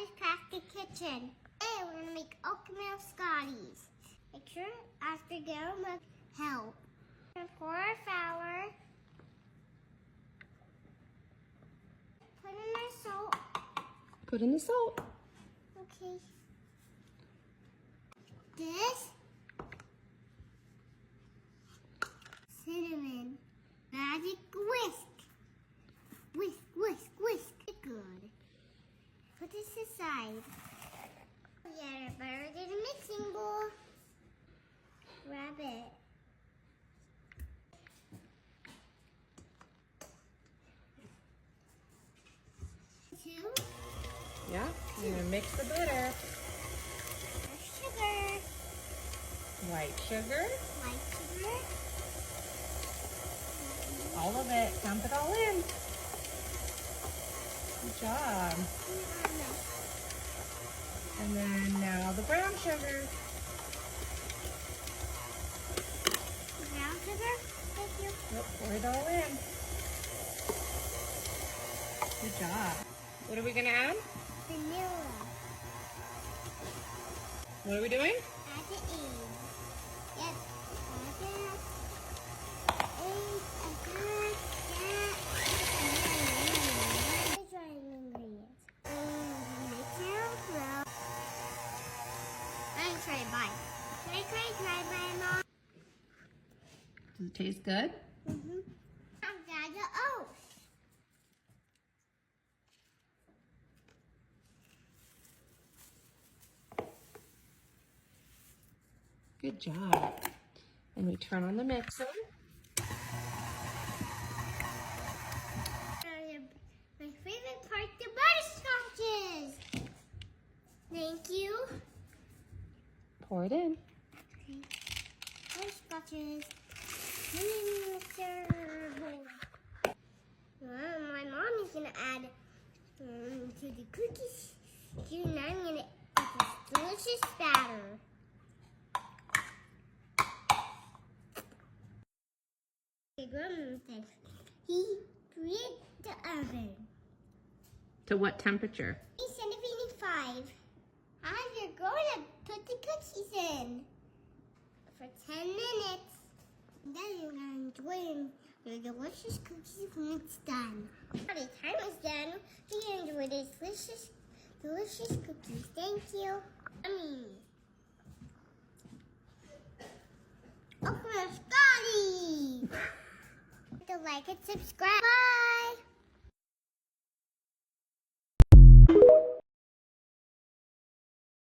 Scotty's Plastic Kitchen. Today we're gonna make oatmeal Scotties. Make sure after going with help. We're gonna pour our flour. Put in our salt. Put in the salt. Okay. This cinnamon magic whisk. Whisk, whisk, whisk. Good. Put this aside. Yeah, butter in a mixing bowl. Grab it. Two. Yeah, you're gonna mix the butter. Sugar. White sugar. White sugar. All of it. Dump it all in. Good job. And then now the brown sugar. Brown sugar. Thank you. Yep, pour it all in. Good job. What are we gonna add? Vanilla. What are we doing? Add the egg. Yep. Add that. Egg. Add that. The dry ingredients. Mix it well. I'm trying to buy. Can I try by Mom? Does it taste good? Mm-hmm. Add the oats. Good job. And we turn on the mixer. My favorite part, the butterscotches. Thank you. Pour it in. Okay. Butterscotches. My mom is gonna add to the cookies. And I'm gonna add this delicious batter. The grandma said he preheat the oven. To what temperature? 375. And you're going to put the cookies in for 10 minutes. And then you're going to enjoy your delicious cookies when it's done. Now the time is done. You can enjoy these delicious cookies. Thank you. Oatmeal Scottie! Like and subscribe. Bye!